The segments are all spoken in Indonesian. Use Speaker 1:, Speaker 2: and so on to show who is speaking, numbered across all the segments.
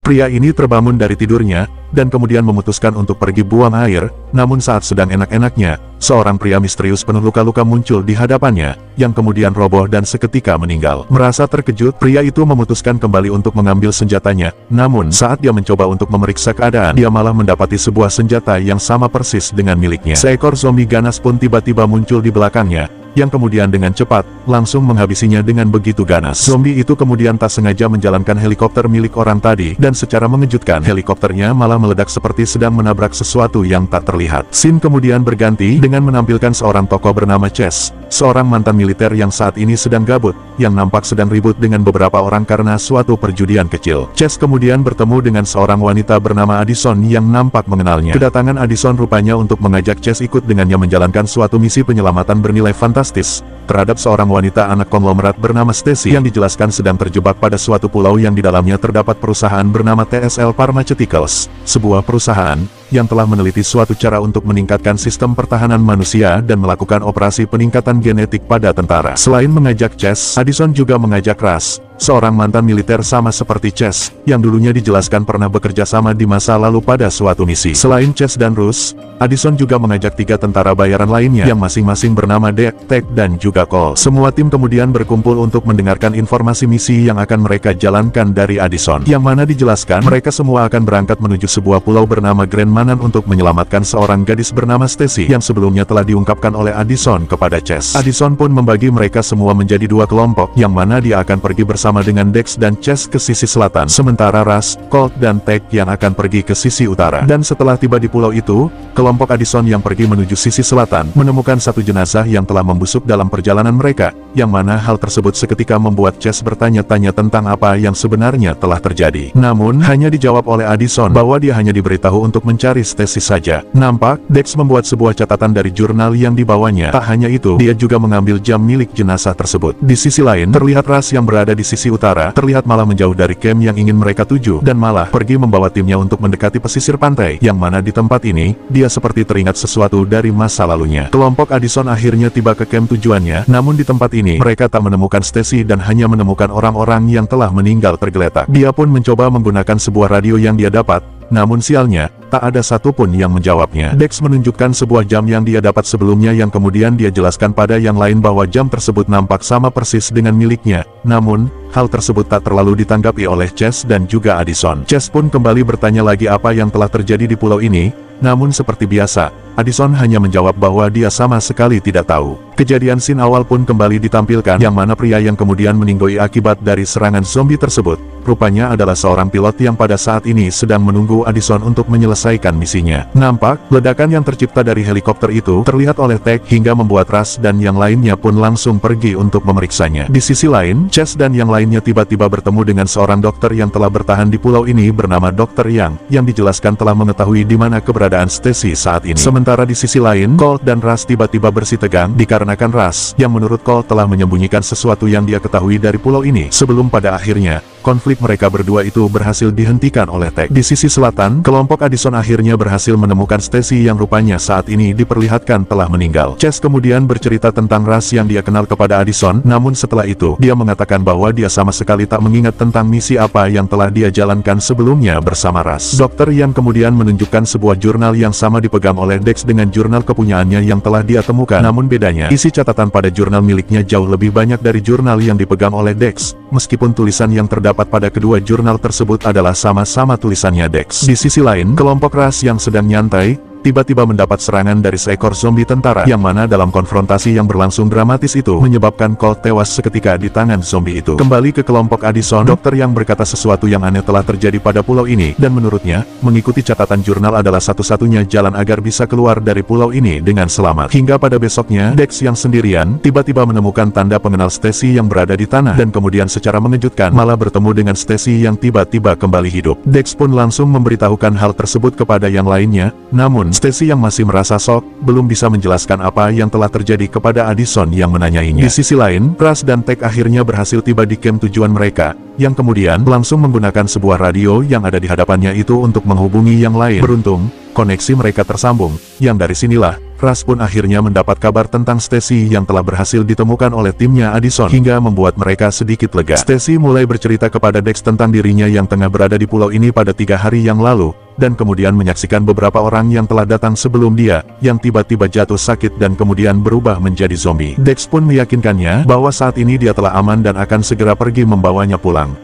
Speaker 1: Pria ini terbangun dari tidurnya, dan kemudian memutuskan untuk pergi buang air, namun saat sedang enak-enaknya, seorang pria misterius penuh luka-luka muncul di hadapannya, yang kemudian roboh dan seketika meninggal. Merasa terkejut, pria itu memutuskan kembali untuk mengambil senjatanya, namun saat dia mencoba untuk memeriksa keadaan, dia malah mendapati sebuah senjata yang sama persis dengan miliknya. Seekor zombie ganas pun tiba-tiba muncul di belakangnya, yang kemudian dengan cepat, langsung menghabisinya dengan begitu ganas. Zombie itu kemudian tak sengaja menjalankan helikopter milik orang tadi, dan secara mengejutkan, helikopternya malah meledak seperti sedang menabrak sesuatu yang tak terlihat. Scene kemudian berganti dengan menampilkan seorang tokoh bernama Chess, seorang mantan militer yang saat ini sedang gabut, yang nampak sedang ribut dengan beberapa orang karena suatu perjudian kecil. Chess kemudian bertemu dengan seorang wanita bernama Addison yang nampak mengenalnya. Kedatangan Addison rupanya untuk mengajak Chess ikut dengannya menjalankan suatu misi penyelamatan bernilai fantastis terhadap seorang wanita anak konglomerat bernama Stacy yang dijelaskan sedang terjebak pada suatu pulau yang di dalamnya terdapat perusahaan bernama TSL Pharmaceuticals, sebuah perusahaan yang telah meneliti suatu cara untuk meningkatkan sistem pertahanan manusia dan melakukan operasi peningkatan genetik pada tentara. Selain mengajak Chess, Addison juga mengajak Russ, seorang mantan militer sama seperti Chess, yang dulunya dijelaskan pernah bekerja sama di masa lalu pada suatu misi. Selain Chess dan Russ, Addison juga mengajak 3 tentara bayaran lainnya yang masing-masing bernama Deke, Tech, dan juga Cole. Semua tim kemudian berkumpul untuk mendengarkan informasi misi yang akan mereka jalankan dari Addison, yang mana dijelaskan mereka semua akan berangkat menuju sebuah pulau bernama Grand Manan untuk menyelamatkan seorang gadis bernama Stacy yang sebelumnya telah diungkapkan oleh Addison kepada Chess. Addison pun membagi mereka semua menjadi 2 kelompok, yang mana dia akan pergi bersama dengan Dex dan Chess ke sisi selatan, sementara Russ, Colt, dan Tech yang akan pergi ke sisi utara. Dan setelah tiba di pulau itu, kelompok Addison yang pergi menuju sisi selatan menemukan satu jenazah yang telah membusuk dalam perjalanan mereka, yang mana hal tersebut seketika membuat Chess bertanya-tanya tentang apa yang sebenarnya telah terjadi. Namun, hanya dijawab oleh Addison bahwa dia hanya diberitahu untuk mencari Stacy saja. Nampak, Dex membuat sebuah catatan dari jurnal yang dibawanya. Tak hanya itu, dia juga mengambil jam milik jenazah tersebut. Di sisi lain, terlihat Russ yang berada di sisi utara, terlihat malah menjauh dari camp yang ingin mereka tuju, dan malah pergi membawa timnya untuk mendekati pesisir pantai, yang mana di tempat ini, dia seperti teringat sesuatu dari masa lalunya. Kelompok Addison akhirnya tiba ke camp tujuannya, namun di tempat ini, mereka tak menemukan Stacy dan hanya menemukan orang-orang yang telah meninggal tergeletak. Dia pun mencoba menggunakan sebuah radio yang dia dapat, namun sialnya, tak ada satupun yang menjawabnya. Dex menunjukkan sebuah jam yang dia dapat sebelumnya yang kemudian dia jelaskan pada yang lain bahwa jam tersebut nampak sama persis dengan miliknya. Namun, hal tersebut tak terlalu ditanggapi oleh Chess dan juga Addison. Chess pun kembali bertanya lagi apa yang telah terjadi di pulau ini, namun seperti biasa, Addison hanya menjawab bahwa dia sama sekali tidak tahu. Kejadian scene awal pun kembali ditampilkan, yang mana pria yang kemudian meninggoy akibat dari serangan zombie tersebut, rupanya adalah seorang pilot yang pada saat ini sedang menunggu Addison untuk menyelesaikan misinya. Nampak, ledakan yang tercipta dari helikopter itu terlihat oleh Tech hingga membuat Russ dan yang lainnya pun langsung pergi untuk memeriksanya. Di sisi lain, Chess dan yang lainnya tiba-tiba bertemu dengan seorang dokter yang telah bertahan di pulau ini bernama Dr. yang dijelaskan telah mengetahui di mana keberadaan Stacy saat ini. Sementara di sisi lain, Colt dan Russ tiba-tiba bersih tegang dikarenakan Russ, yang menurut Colt telah menyembunyikan sesuatu yang dia ketahui dari pulau ini, sebelum pada akhirnya, konflik mereka berdua itu berhasil dihentikan oleh Tech. Di sisi selatan, kelompok Addison akhirnya berhasil menemukan Stacy yang rupanya saat ini diperlihatkan telah meninggal. Chess kemudian bercerita tentang Russ yang dia kenal kepada Addison, namun setelah itu, dia mengatakan bahwa dia sama sekali tak mengingat tentang misi apa yang telah dia jalankan sebelumnya bersama Russ. Dr. yang kemudian menunjukkan sebuah jurnal yang sama dipegang oleh Dex dengan jurnal kepunyaannya yang telah dia temukan, namun bedanya, isi catatan pada jurnal miliknya jauh lebih banyak dari jurnal yang dipegang oleh Dex, meskipun tulisan yang terdapat pada kedua jurnal tersebut adalah sama-sama tulisannya Dex. Di sisi lain, kelompok Russ yang sedang nyantai, tiba-tiba mendapat serangan dari seekor zombie tentara, yang mana dalam konfrontasi yang berlangsung dramatis itu, menyebabkan Colt tewas seketika di tangan zombie itu. Kembali ke kelompok Addison, dokter yang berkata sesuatu yang aneh telah terjadi pada pulau ini, dan menurutnya, mengikuti catatan jurnal adalah satu-satunya jalan agar bisa keluar dari pulau ini dengan selamat. Hingga pada besoknya, Dex yang sendirian, tiba-tiba menemukan tanda pengenal Stacy yang berada di tanah, dan kemudian secara mengejutkan, malah bertemu dengan Stacy yang tiba-tiba kembali hidup. Dex pun langsung memberitahukan hal tersebut kepada yang lainnya, namun Stacy yang masih merasa shock, belum bisa menjelaskan apa yang telah terjadi kepada Addison yang menanyainya. Di sisi lain, Russ dan Tech akhirnya berhasil tiba di camp tujuan mereka, yang kemudian langsung menggunakan sebuah radio yang ada di hadapannya itu untuk menghubungi yang lain. Beruntung, koneksi mereka tersambung, yang dari sinilah, Ras pun akhirnya mendapat kabar tentang Stacy yang telah berhasil ditemukan oleh timnya Addison, hingga membuat mereka sedikit lega. Stacy mulai bercerita kepada Dex tentang dirinya yang tengah berada di pulau ini pada 3 hari yang lalu, dan kemudian menyaksikan beberapa orang yang telah datang sebelum dia, yang tiba-tiba jatuh sakit dan kemudian berubah menjadi zombie. Dex pun meyakinkannya bahwa saat ini dia telah aman dan akan segera pergi membawanya pulang.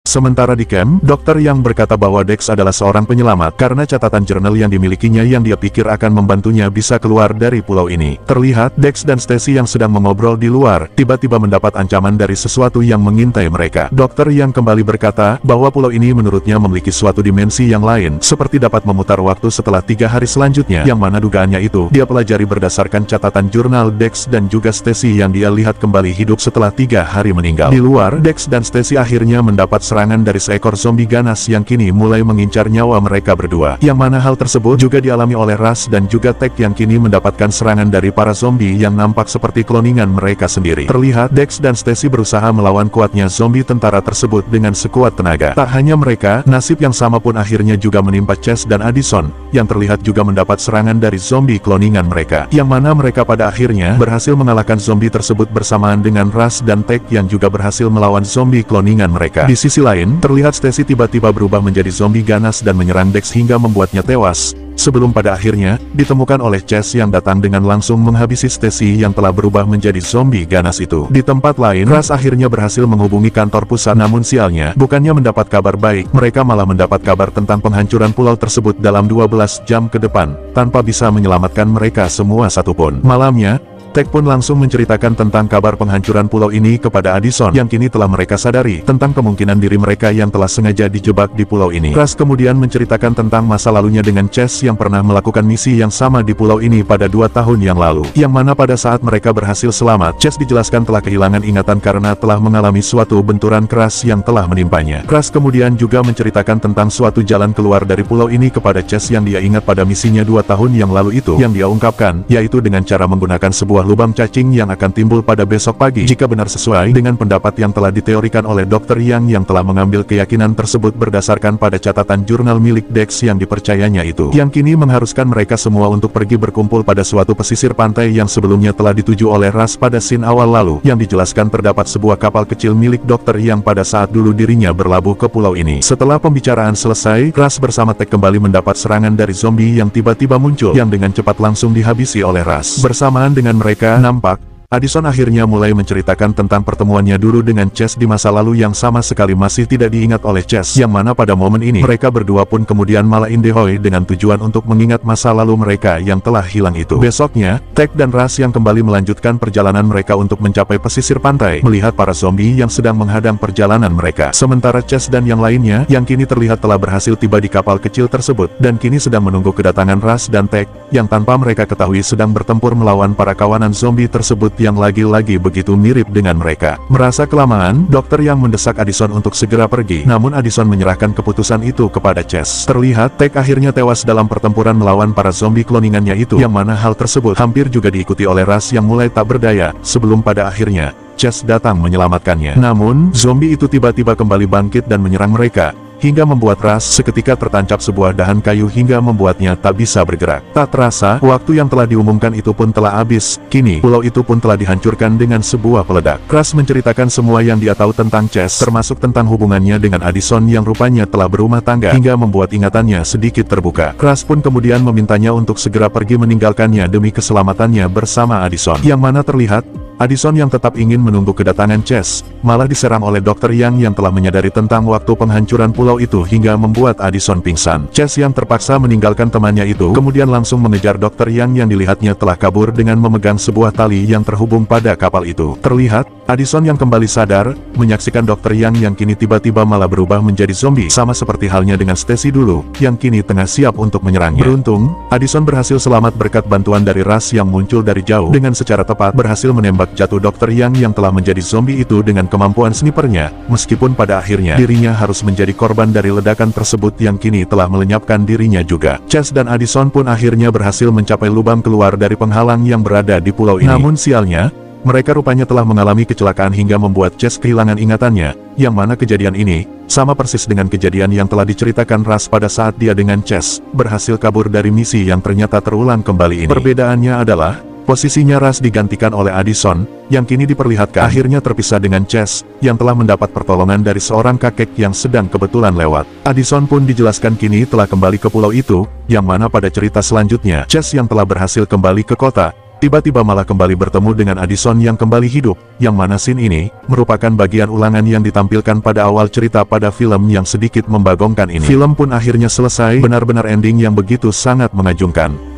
Speaker 1: Sementara di camp, dokter yang berkata bahwa Dex adalah seorang penyelamat karena catatan jurnal yang dimilikinya yang dia pikir akan membantunya bisa keluar dari pulau ini. Terlihat, Dex dan Stacy yang sedang mengobrol di luar, tiba-tiba mendapat ancaman dari sesuatu yang mengintai mereka. Dokter yang kembali berkata bahwa pulau ini menurutnya memiliki suatu dimensi yang lain, seperti dapat memutar waktu setelah 3 hari selanjutnya, yang mana dugaannya itu dia pelajari berdasarkan catatan jurnal Dex dan juga Stacy yang dia lihat kembali hidup setelah 3 hari meninggal. Di luar, Dex dan Stacy akhirnya mendapat serangan dari seekor zombie ganas yang kini mulai mengincar nyawa mereka berdua. Yang mana hal tersebut juga dialami oleh Ras dan juga Tech yang kini mendapatkan serangan dari para zombie yang nampak seperti kloningan mereka sendiri. Terlihat Dex dan Stacy berusaha melawan kuatnya zombie tentara tersebut dengan sekuat tenaga. Tak hanya mereka, nasib yang sama pun akhirnya juga menimpa Chess dan Addison, yang terlihat juga mendapat serangan dari zombie kloningan mereka. Yang mana mereka pada akhirnya berhasil mengalahkan zombie tersebut bersamaan dengan Ras dan Tech yang juga berhasil melawan zombie kloningan mereka. Di sisi lain, terlihat Stacy tiba-tiba berubah menjadi zombie ganas dan menyerang Dex hingga membuatnya tewas, sebelum pada akhirnya ditemukan oleh Chess yang datang dengan langsung menghabisi Stacy yang telah berubah menjadi zombie ganas itu. Di tempat lain, Ras akhirnya berhasil menghubungi kantor pusat, namun sialnya, bukannya mendapat kabar baik, mereka malah mendapat kabar tentang penghancuran pulau tersebut dalam 12 jam ke depan, tanpa bisa menyelamatkan mereka semua satupun. Malamnya, Tech pun langsung menceritakan tentang kabar penghancuran pulau ini kepada Addison, yang kini telah mereka sadari tentang kemungkinan diri mereka yang telah sengaja dijebak di pulau ini. Ras kemudian menceritakan tentang masa lalunya dengan Chess yang pernah melakukan misi yang sama di pulau ini pada 2 tahun yang lalu, yang mana pada saat mereka berhasil selamat, Chess dijelaskan telah kehilangan ingatan karena telah mengalami suatu benturan keras yang telah menimpanya. Ras kemudian juga menceritakan tentang suatu jalan keluar dari pulau ini kepada Chess yang dia ingat pada misinya 2 tahun yang lalu itu, yang dia ungkapkan, yaitu dengan cara menggunakan sebuah lubang cacing yang akan timbul pada besok pagi jika benar sesuai dengan pendapat yang telah diteorikan oleh Dr. Yang telah mengambil keyakinan tersebut berdasarkan pada catatan jurnal milik Dex yang dipercayanya itu, yang kini mengharuskan mereka semua untuk pergi berkumpul pada suatu pesisir pantai yang sebelumnya telah dituju oleh Ras pada scene awal lalu, yang dijelaskan terdapat sebuah kapal kecil milik Dr. Yang pada saat dulu dirinya berlabuh ke pulau ini. Setelah pembicaraan selesai, Ras bersama Tech kembali mendapat serangan dari zombie yang tiba-tiba muncul, yang dengan cepat langsung dihabisi oleh Ras. Bersamaan dengan mereka nampak, Addison akhirnya mulai menceritakan tentang pertemuannya dulu dengan Chess di masa lalu yang sama sekali masih tidak diingat oleh Chess, yang mana pada momen ini mereka berdua pun kemudian malah indehoy dengan tujuan untuk mengingat masa lalu mereka yang telah hilang itu. Besoknya, Tech dan Ras yang kembali melanjutkan perjalanan mereka untuk mencapai pesisir pantai, melihat para zombie yang sedang menghadang perjalanan mereka. Sementara Chess dan yang lainnya yang kini terlihat telah berhasil tiba di kapal kecil tersebut, dan kini sedang menunggu kedatangan Ras dan Tech, yang tanpa mereka ketahui sedang bertempur melawan para kawanan zombie tersebut yang lagi-lagi begitu mirip dengan mereka. Merasa kelamaan, dokter yang mendesak Addison untuk segera pergi, namun Addison menyerahkan keputusan itu kepada Chess. Terlihat Tech akhirnya tewas dalam pertempuran melawan para zombie kloningannya itu, yang mana hal tersebut hampir juga diikuti oleh Ras yang mulai tak berdaya, sebelum pada akhirnya Chess datang menyelamatkannya. Namun, zombie itu tiba-tiba kembali bangkit dan menyerang mereka, hingga membuat Ras seketika tertancap sebuah dahan kayu hingga membuatnya tak bisa bergerak. Tak terasa, waktu yang telah diumumkan itu pun telah habis. Kini, pulau itu pun telah dihancurkan dengan sebuah peledak. Ras menceritakan semua yang dia tahu tentang Chess, termasuk tentang hubungannya dengan Addison yang rupanya telah berumah tangga, hingga membuat ingatannya sedikit terbuka. Ras pun kemudian memintanya untuk segera pergi meninggalkannya demi keselamatannya bersama Addison, yang mana terlihat Addison yang tetap ingin menunggu kedatangan Chess, malah diserang oleh Dr. Yang telah menyadari tentang waktu penghancuran pulau itu hingga membuat Addison pingsan. Chess yang terpaksa meninggalkan temannya itu, kemudian langsung mengejar Dr. Yang dilihatnya telah kabur dengan memegang sebuah tali yang terhubung pada kapal itu. Terlihat, Addison yang kembali sadar, menyaksikan Dr. Yang kini tiba-tiba malah berubah menjadi zombie, sama seperti halnya dengan Stacy dulu, yang kini tengah siap untuk menyerangnya. Beruntung, Addison berhasil selamat berkat bantuan dari Ras yang muncul dari jauh, dengan secara tepat berhasil menembak jatuh Dr. Yang telah menjadi zombie itu dengan kemampuan snipernya, meskipun pada akhirnya dirinya harus menjadi korban dari ledakan tersebut yang kini telah melenyapkan dirinya juga. Chess dan Addison pun akhirnya berhasil mencapai lubang keluar dari penghalang yang berada di pulau ini. Namun sialnya, mereka rupanya telah mengalami kecelakaan hingga membuat Chess kehilangan ingatannya, yang mana kejadian ini Sama persis dengan kejadian yang telah diceritakan Russ pada saat dia dengan Chase berhasil kabur dari misi yang ternyata terulang kembali ini. Perbedaannya adalah, posisinya Russ digantikan oleh Addison, yang kini diperlihatkan akhirnya terpisah dengan Chase, yang telah mendapat pertolongan dari seorang kakek yang sedang kebetulan lewat. Addison pun dijelaskan kini telah kembali ke pulau itu, yang mana pada cerita selanjutnya, Chase yang telah berhasil kembali ke kota, tiba-tiba malah kembali bertemu dengan Addison yang kembali hidup, yang mana scene ini merupakan bagian ulangan yang ditampilkan pada awal cerita pada film yang sedikit membagongkan ini. Film pun akhirnya selesai, benar-benar ending yang begitu sangat mengagumkan.